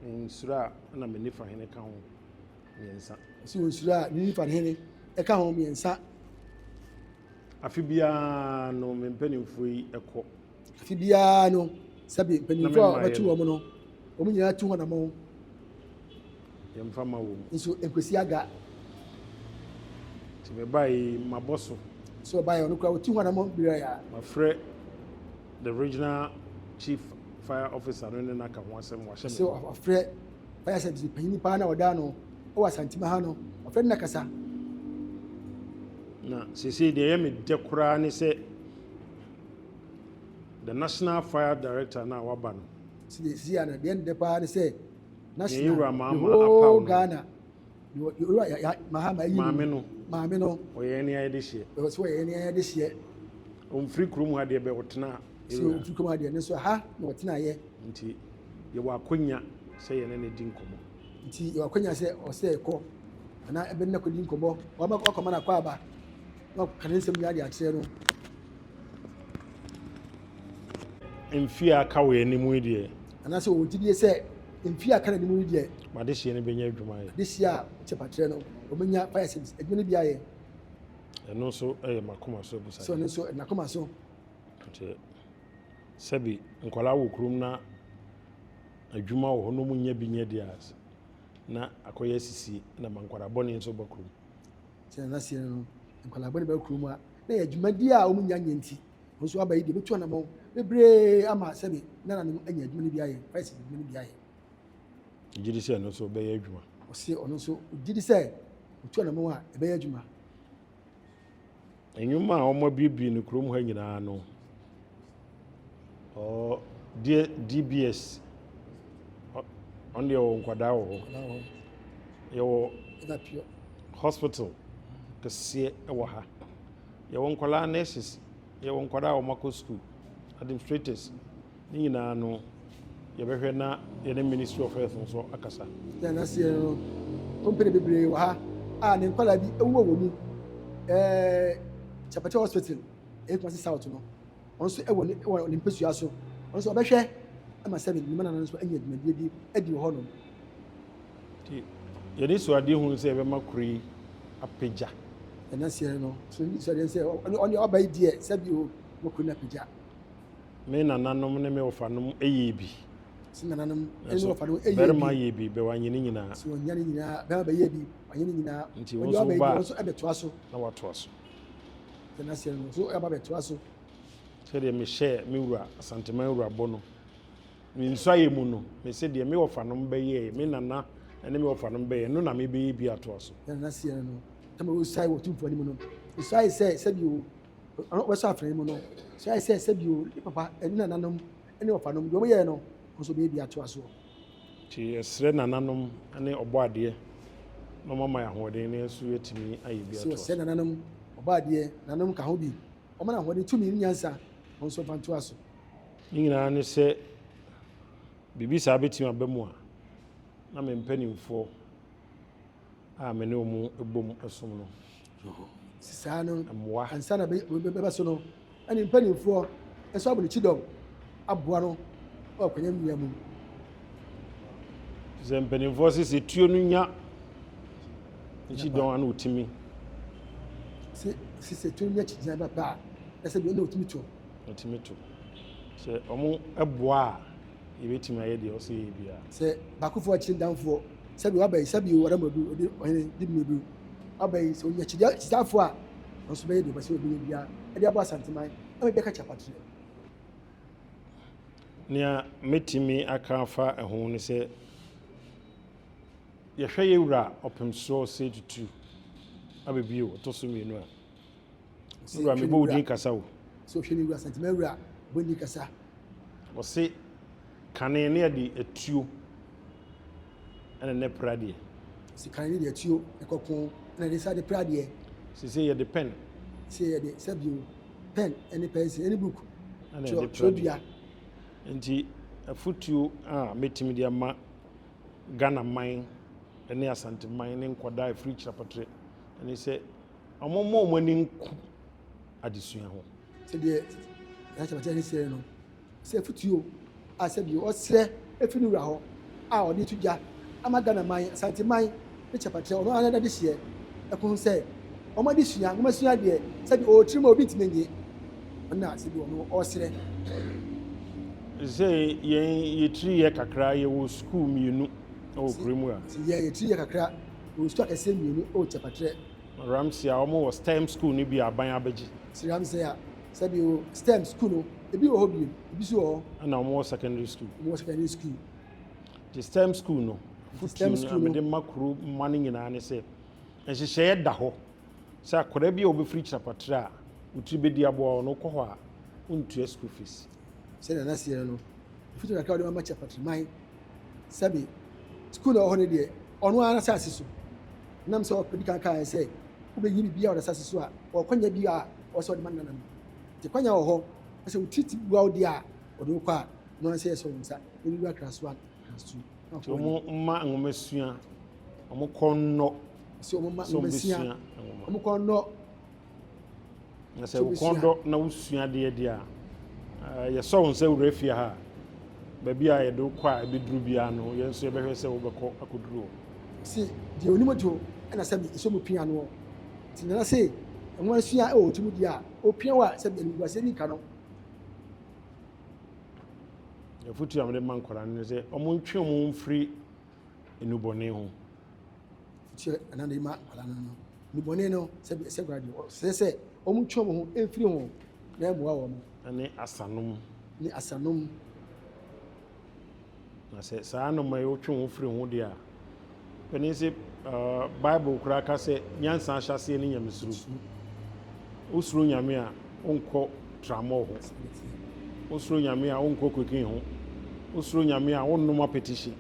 in Sura, and I'm in for him account. Yes, so Sura, you for Henry, a count me and sat. Afibia no men penny free a co. Fibiano, Sabi, penny for 2 woman, or me 200 more. Young farmer woman. So, Equisiaga. To be by my boss. So, by on the crowd 200 more, my friend, the regional chief fire officer, and then I can once and wash. So, a friend, fire service, Penny Pana or Dano, or Santimahano, a friend Nakasa. Now, she said, the Emmy Dekurani said, the National Fire Director now, Waban. See, and at the end, the party say, National Ghana. You are Mahamino, Mamino, or any idea this year. There was any idea this year. Free crew had the Beotna. So, you come out and so, ha, what's not yet. Until you are Quenya saying anything. Until you are Quenya say, or say, call. And I have been not couldn't come up. What about Commander Quaba? No, can you say me at zero? In fear, Kawi any more dear. And that's what did you say? In fear, can you move yet? But this year, this year, Chapatreno, Omania Fire Service, a mini BIA. And also a Macoma so. So, and so, and Nakoma so. Sabi, Nkolawo Krumna, a Juma or no munya binya dias. Na akoye sisi na mankwara boni nso bakrum. Se na sie no, nkwara boni bakrum a na ya Juma dia o munya nyanti. Nso abayi de betu na mo. Bebre ama sabi na na anya Juma ni biaye, price Juma ni biaye. Jidi se no so be ya Juma. O se ono so jidi se betu na mo a be ya Juma. Enyuma a omo bibi no krom ha nyina no. DBS on the nkwadaa wɔ hɔ yɛwɔ hospital kɛseɛ wɔ ha yɛwɔ nkwadaa nurses yɛwɔ nkwadaa wɔ makɔ school administrators ne nyinaa no yɛbɛhwɛ na yɛne ministry of health nso akasa na seɛ no company bebree wɔ ha a ne nkwadaa bi ɛwɔ mu Chapati hospital Kumasi South no nso ɛwɔ ne mpesua so nso ɔbɛhwɛ ama 7 ne mana nso anya dwumadie bi adi hɔ no yɛde so ade hu sɛ ɛbɛma kuri apagya ɛna seɛ no so deɛ sɛ ɔne ɔba yi deɛ sɛbi o mokuri na apagya me nananom ne me wɔfanom ɛyɛ bi si nananom ɛne wɔfanom ɛyɛ bi bɛrima yɛ bi bɛwanyɛ ne nyinaa so ɔnyɛ ne nyinaa bɛrima bɛyɛ bi wanyɛ ne nyinaa nti wo so ba nso ɛbɛtoa so na watoa so ɛna seɛ no so ɛba bɛtoa so sɛdeɛ mehyɛ me wura asanteman wura bɔ no me nso ayɛ mu no me sɛ deɛ me wɔfanom bɛyɛ me nana ɛne me wɔfanom bɛyɛ no na mebɛyɛ bi atoa so ɛna seɛ no tama wɔsuae wɔ tumfoɔ no mu no wɔsuae sɛ sɛbi o wɔsɔ afrɛ mu no suae sɛ sɛbi o ne papa ɛne nananom ɛne wɔfanom deɛ ɔmyɛɛ no nso bɛyɛ bi atoa so nti yɛsrɛ nananom ne ɔbɔ adeɛ na ɔmama yɛ ahoɔden ne nso yɛtumi ayɛ bi atoa so sɛ nananom ɔbɔ adeɛ nananom ka ho bi ɔma no ahoɔden tumi ne nyansa nso fa ntoa so ne nyinaa ne sɛ biribi saa bɛtumi aba mu a na me mpanimfoɔ a me ne ɔmu bom som no saa no mmoa ansa na bɛba so no ɛne mpanimfoɔ ɛso abɔ ne kyidɔm aboa no ɔkwanya nnua mu sɛ mpanimfoɔ sɛ sɛ tuo no nya nkyidɔm ana ɔtumi sɛ tuo no nya kyigyina bɛpɛ a ɛsɛ bi ɔna ɔtumi to ɔtumi to sɛ ɔmo ɛboa a yɛbɛtumi ayɛ deɛ ɔsɛ yɛ biara sɛ baakofoɔ akyiri damfoɔ sɛbi waba yi sɛbi wɔda mu ɔde ɔhene di mu ebi waba yi sɛ ɔnya kyidafoɔ a ɔnso bɛyɛ deɛ ɔbɛsɛ ɔbɛyɛ biara ɛde abɔ asanteman ɛmɛ bɛka kyapatre nea mɛtumi aka afa ɛho ne sɛ yɛhwɛ yɛ wura ɔpemsoɔ sɛ tutu abɛbio ɔtɔ so mmienu a wura mebɔ wo din kasa wo sɛ ɔhwɛ ne wura asanteman wura bɔ din kasa ɔse kane ne yɛde atuo ɛna ne pradeɛ si kane ne de atuo ɛkɔko ɛna de sa de pradeɛ sɛ yɛde pen sɛ yɛde sɛbio pen ɛne pencil ɛne book ɛna yɛde pradeɛ nti afotuo a mɛtumi de ama Ghana man ne asanteman ne nkwadaa ɛfiri kyerɛpɔtere ɛne sɛ ɔmɔmmɔ ɔmɔ ani nko adesua ho sɛdeɛ yɛakyɛpɔtere ne sɛ no sɛ afotuo a sɛbio ɔsrɛ ɛfiri no wura hɔ a ɔde to gya ama Ghana man asanteman ne kyerɛpɔtere ɔno ana de hyeɛ ɛko sɛ ɔmo de sua ɔmo sua deɛ sɛbi ɔtiri ma obi ntumi nye ɔna sɛbi ɔno ɔsrɛ sɛ yɛtiri yɛ kakra yɛwɔ sukuu mmienu ɛwɔ kuro mu a yɛtiri yɛ kakra wɔ sukuu akɛseɛ mmienu ɛwɔ kyerɛpɔtere Ramsey a wɔn wɔ STEM school no bi aban abɛgye sɛ Ramsey a sɛbi o STEM school no ebi wɔ hɔ bi ebi so wɔ hɔ ɛna wɔn wɔ secondary school the STEM school no futuo no amede ma kuro mma no nyinaa ne sɛ nhyehyɛeɛ da hɔ sɛ akwadaa bi a wɔbɛfiri kyerɛpɔtere a wotiri bɛdi aboa ɔno kɔ hɔ a wontua school fees sɛdeɛ n'aseɛ no futuo kakra wɔde ma kyerɛpɔtere man sɛbi school na ɔwɔ hɔ no deɛ ɔno ara n'asase so nam sɛ ɔpɛdi kankan sɛ wobɛyi biribiara ɔde asase so a ɔkwanya bi a ɔsɛ ɔde ma nana no nti kwanya wɔ hɔ ɛsɛ wotiti bua wo deɛ a ɔde wo kɔ a na ɔno sɛ yɛ sɛ wo nsa ɛne wura kraso a kraso nti ɔmo mma nwoma sua ɔmo kɔ nnɔ sɛ ɔmo ma nwoma sua ɔmo kɔ nnɔ na sɛ wokɔ nnɔ na wosua deɛ deɛ a yɛsɔ wo nsa wura fie ha baabi a yɛde wo kɔ a ɛbɛduru biara no yɛn nso yɛbɛhwɛ sɛ wobɛkɔ akɔduru hɔ si deɛ onim to ɛna sɛbi ɛsɛ ɔmo pia no nti nana sɛ nwoma sua ɛwɔ ɔtumi deɛ a ɔpia wɔ a sɛbi animguasɛ ni ka no yɛfotu a mede ma nkwadaa no sɛ ɔmo ntwe ɔmo mfiri enubɔne ho fotu ɛna de ma nkwadaa no enubɔne no sɛbi ɛsɛ nkwadaa deɛ sɛ ɔmo ntwe ɔmo ho ɛmfiri ho na ɛmoa wɔn ɛne asanom ne asanom na sɛ saa anoma yɛ wotwe ho firi ho deɛ a pɛne sɛ Bible koraa ka sɛ nyansa ahyɛseɛ ne nyamesuro wosuro nyame a wonkɔ tramɔ ho wosoro nyame a wonkɔ kokin ho wosoro nyame a wonnom apetition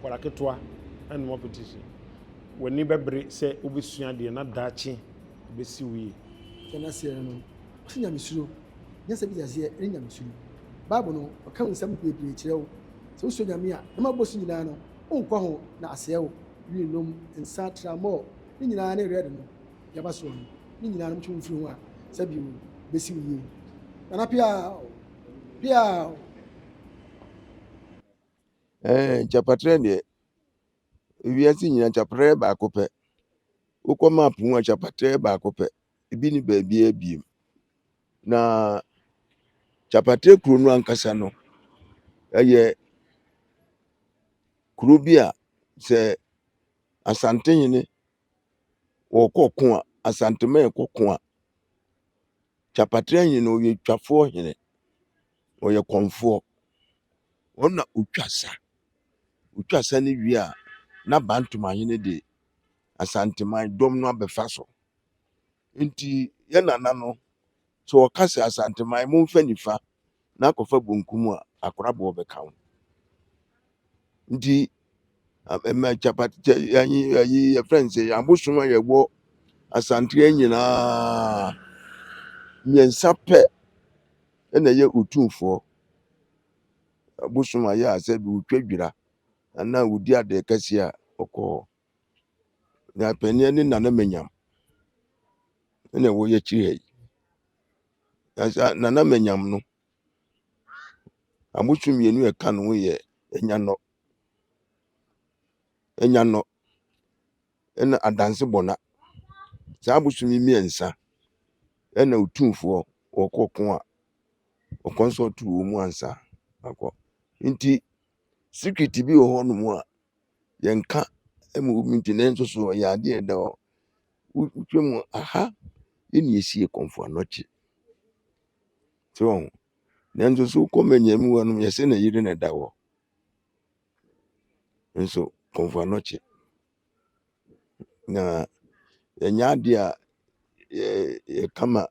kwara ketewa ɛnom apetition w'ani bɛbere sɛ wobɛsua deɛ na daakye bɛsi wo yie kana sɛ no ɔsɛ nyamesuro nyɛ sɛ bi aseɛ ɛne nyamesuro bible no ɔka wo nsɛm bebree kyerɛ wo sɛ wosuro nyame a na mabɔ so nyinaa no wonkɔ ho na asɛe wo winom nsa tramɔ ne nyinaa ne red no yɛba soɔ no ne nyinaa no mtwe mfiri ho a sɛ bi bɛsi wo yie nana pia Chapatre deɛ wiase nyina chapatre baako pɛ wokɔ map ho a chapatre baako pɛ ebi ni baabi abiem na chapatre kuro no ankasa no ɛyɛ kuro bi a sɛ asantehene wɔkɔ ko a asantema ɛkɔ ko a chapatre hene no ɔyɛ twafoɔ hene ɔyɛ kɔnfoɔ ɔna otwasa ne wie a na bantoma hene de asanteman dɔm no abɛfa so nti yɛ nana no so ɔka sɛ asanteman momfa nifa na akɔfa bonkum a akorabɔ bɛka ho nti ɛma chapatre ayi yɛfrɛ sɛ abosom a yɛwɔ asanteɛ nyinaa mmiɛnsa pɛ ɛna ɛyɛ otumfoɔ abosom a yɛ a sɛ bi wotwa dwira anaa wodi ade kɛseɛ a ɔkɔ na panyin ne nana manyam ɛna ɛwɔ yɛkyiri ha yi nana manyam no abosom mmienu ɛka no ho yɛ ɛnyanɔ ɛna adanse bɔna saa abosom yi mmiɛnsa ɛna otumfoɔ ɔkɔ ko a ɔkɔ nso ɔto wɔ mu ansa akɔ nti secret bi wɔ hɔ nom a yɛnka ɛma obi nti ne nso so ɔyɛ adeɛ ɛda hɔ wotwa mu aha ɛne esie kɔmfo anɔkye so ne nso so kɔ manyam wɔ nom yɛsɛ na yiri na ɛda hɔ nso kɔmfo anɔkye na yɛnya adeɛ a yɛkama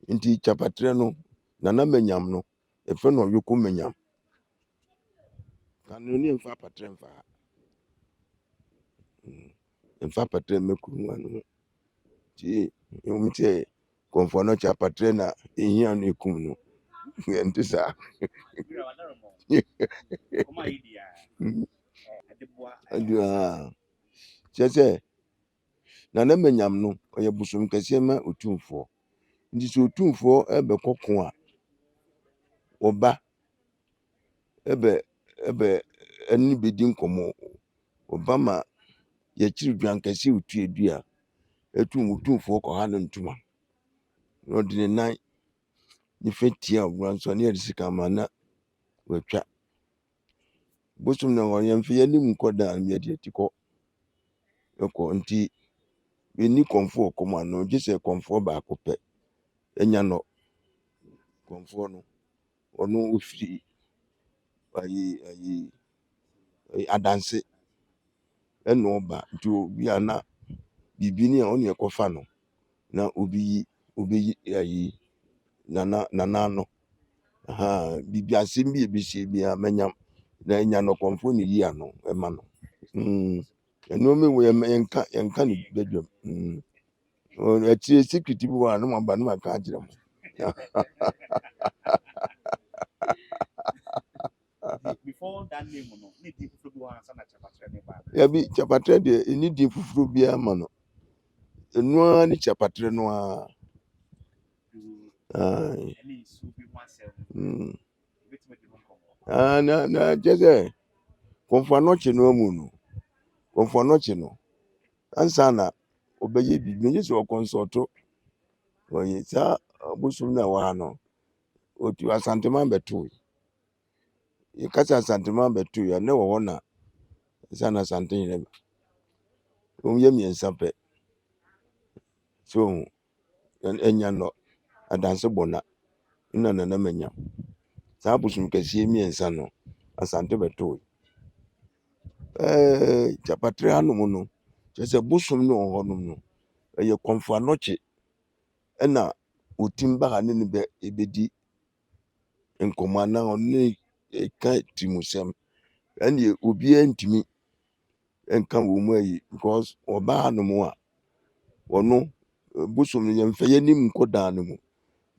nti chapatre no nana manyam no ɛfɛ no ɔyoko manyam kano ne mfa patre mfa ha mfa patre mɛkuru ano nti yɛmte kɔmfo anɔkye apatre na ɛhia no ɛkum no nti saa kyerɛ sɛ nana manyam no ɔyɛ bosom kɛseɛ ma otumfoɔ nti sɛ otumfoɔ ɛbɛkɔ ko a ɔba ɛbɛ ɛne bɛdi nkɔmmɔ ɔba ma yɛkyiri dwan kɛseɛ otue du a ɛtum otumfoɔ kɔha no ntoma na ɔde ne nan nifa tia ɔbra nso ne yɛde sika ma na watwa bosom na ɔyɛ mfe yɛnim nkɔ da yɛde ati kɔ ɛkɔ nti bɛni kɔmfoɔ kɔm ano gye sɛ kɔmfoɔ baako pɛ ɛnyanɔ kɔmfoɔ no ɔno ofiri ayi adanse ɛna ɔba nti obi a na biribi ni a ɔne ɛkɔfa no na obi ayi nana no biribi asɛm bi ebesie bi a manyam na ɛnyanɔ kɔmfoɔ ne yi ano ɛma no ɛnɔɔma wɔ yɛnka ne badwam akyire secret bi wɔ a no maba no maka akyerɛ mo before that name no ne di fufu bi wan sana chapatre ne ba yabi chapatre de ɛni di fufuro bi ama no ɛnoa ne chapatre no a any su bi wan sell bit me di nko na jese kɔmfo anɔkye no amu no kɔmfo anɔkye no ansa na ɔbɛyɛ bibi ne sɛ ɔkɔnsɔto ɔyɛ saa abosom na wɔ ha no otu asantema bɛtoo yɛkasa asantema bɛtoo ya ne wɔ hɔ na sa na asante nyina ɔmyɛ mmiɛnsa pɛ so ɛnya no adanse bɔna na nana manyam saa abosom kɛseɛ mmiɛnsa no asante bɛtoo chapatre hanom no kyerɛ sɛ bosom no wɔ hɔ nom no ɛyɛ kɔmfo anɔkye ɛna otimba ha ne be ebedi nkɔmɔ na ɔne ka timusɛm ɛne obi antimi nka wɔ mu ayi because ɔbaa no mu a ɔno bosom no yɛmfa yɛnim nkɔdaa no mu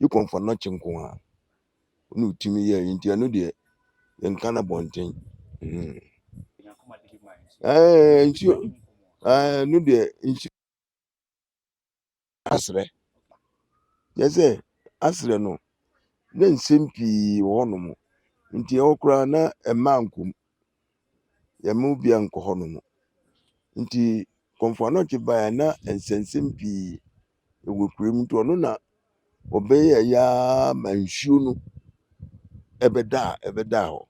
yɛkɔmfa no kye nko a ɔne otimi yɛ nti ɛno deɛ yɛnka na bɔnten nsuo no deɛ nsuo asrɛ yɛsɛ asrɛ no na nsɛm pii wɔ hɔnom nti ɛwɔ koraa na ɛma nkom yɛma obi ankɔ hɔnom nti kɔmfa no kye baa na nsɛnsɛm pii ɛwɔ kurom nti ɔno na ɔbɛyɛ ya ma nsuo no ɛbɛda hɔ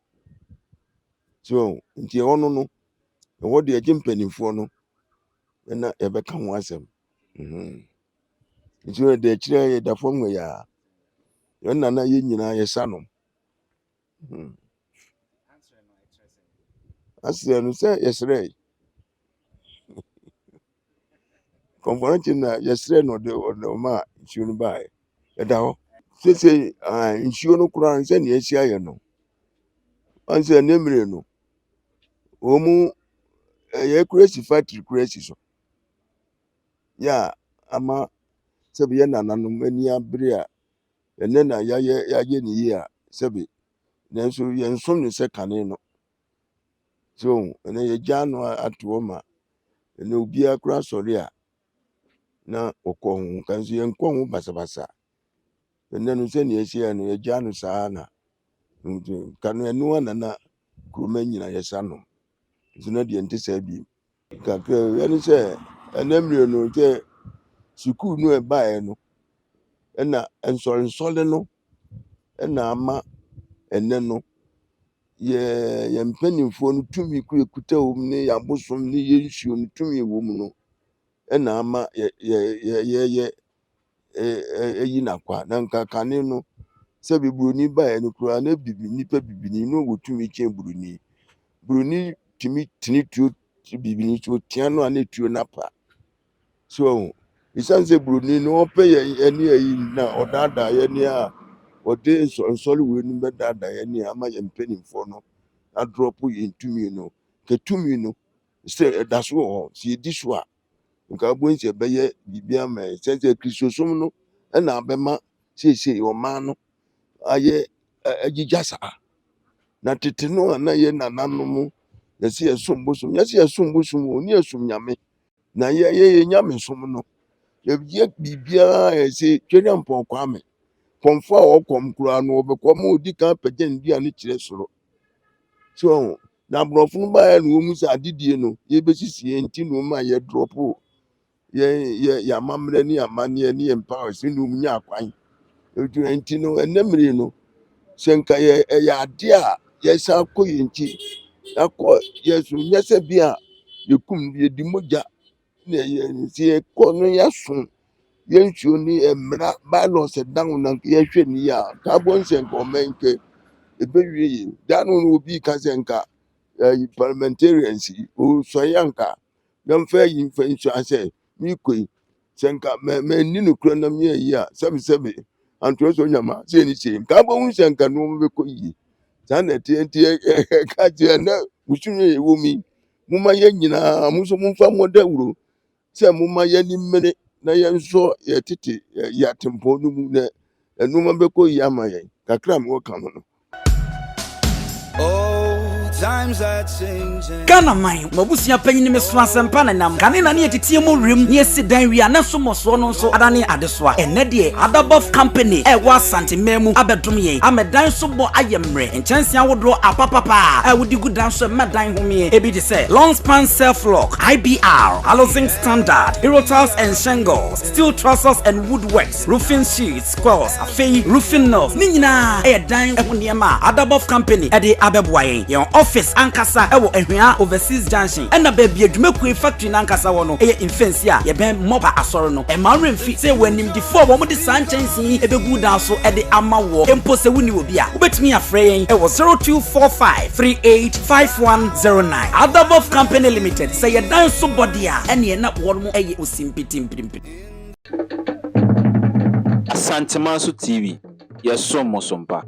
so nti ɛwɔ no ɛwɔ deɛ gye mpanimfoɔ no na yɛbɛka ho asɛm nti ɔno deɛ kyerɛ yɛda fam wɔ ya yɛn na yɛn nyinaa yɛsa nom asrɛ no sɛ yɛsrɛ kɔmfa no kye na yɛsrɛ no ɔde ɔma nsuo no baa ɛda hɔ sese nsuo no koraa sɛ ne yɛahyia yɛ no ɔnsɛ ne mmere no ɔmu yɛkura si factory kura si so ya ama sɛbi yɛ nananom ani abere a ɛnɛ na yɛayɛ ne yie a sɛbi nanso yɛnsom ne sɛ kane no so ɛnɛ yɛgya no ato hɔ ma ɛnɛ obiara kora sɔre a na ɔkɔ ho kanso yɛnkɔ ho basabasa ɛnɛ no sɛ ne yɛahyia no yɛgya no saa na kano ɛno anana kuroma nyina yɛsa nom nso na deɛ nte saa bi kakra ɛne sɛ ɛnɛ mmere no sɛ sukuu no ɛbaeɛ no ɛna nsɔre no ɛna ama ɛnɛ no yɛ mpanimfoɔ no tumi kuta wɔ mu ne yɛabosom ne yɛnsuo no tumi wɔ mu no ɛna ama yɛyɛ ɛyi nakwa na nka kane no sɛ Buroni baeɛ no koraa na nipa bibini no wɔtumi kyɛn Buroni tumi tene tuo bibini so tia no a ne tuo napa so ɛsiane sɛ Buroni no ɔpɛ yɛ ani ayi na ɔdaadaa yɛ ni a ɔde nsɔre wei no bɛdaadaa yɛ ni ama yɛ mpanimfoɔ no adrɔpo yɛn tumi no kɛtumi no sɛ ɛda so wɔ hɔ sɛ yɛdi so a nka abɔnhyɛ bɛyɛ biribi ama yɛ sɛ kristosom no ɛna abɛma seesei ɔman no ayɛ agyigya saa na tete no a na yɛ nananom yɛsɛ yɛsom bosom o ne yɛsom nyame na yɛyɛ nyame som no yɛyɛ biribiara yɛsɛ twɛnya mpɔnkɔ ame kɔmfo a ɔkɔm koraa no ɔbɛkɔ ma ɔdi kan pagya ne dua no kyerɛ soro so na aborɔfo no baeɛ no wɔ mu sɛ adedie no yɛbɛsisi yɛn nti na ɔma yɛdrɔpo yɛ amammerɛ ne amanneɛ ne yɛ mpawa sɛ ne ɔmu nya akwan nti no ɛnɛ mmere no sɛ nka ɛyɛ ade a yɛsa akɔ yɛn nkyi akɔ yɛso nyɛ sɛ bi a yɛkum yɛdi mogya na sɛ yɛkɔ no yɛso yɛnsuo ne mmara bylaws ɛdan na yɛhwɛ ne yɛ a ka abɔnhyɛ nka ɔmɛnkɛ ɛbɛwie yɛ da no obi ka sɛ nka parliamentarians ɔsɔre anka yɛmfa yi mfa nsuo asɛ mekɔi sɛ nka manni no kora nam yɛ yi a sɛbesɛbe antoɛ sɛ onyama sɛ ni sɛ nka abɔhu sɛ nka no bɛkɔ yie saa na ɛteɛ nti ɛka kyerɛ na musunyɛ yɛwɔ mi moma yɛ nyinaa mo nso momfa mmɔda wuro sɛ moma yɛni mmere na yɛnsɔ yɛtete yɛatempɔn no mu na ɛnoma bɛkɔ yie ama yɛn kakra mewɔ ka mo no Ghana man, Mabusua panyin me so asɛmpa na nam. Kane na ne yɛtetie mu rem, ne yɛsi dan wi a na so mɔsoɔ no nso adane adesoa. Ɛnɛ deɛ Adabov Company ɛwɔ Asantema mu abɛdom yɛn. Amedan so bɔ ayɛ mmerɛ. Nkyɛnse awodoɔ apapapa a wodi gu dan so mɛdan homie. Ebi de sɛ long span self lock, IBR, housing standard, hero tiles and shingles, steel trusses and woodworks, roofing sheets, squares, afei roofing nails. Ne nyinaa ɛyɛ dan ɛho nneɛma a Adabov Company ɛde abɛboa yɛn. Office ankasa ewo ehwea overseas junction ena baby adwumakue factory nankasa wo no eye infensi a ye ben moba asoro no e ma remfi say wanim di fo wo mo de sanchensi ebegu dan so e de ama wo empo se wuni obi a obetimi afre yen ewo 0245 385109 Adabov Company Limited say ye dan so body a ene na wo mo eye osimpitimpirimpi Asantema so TV. Yes, so Mosompa.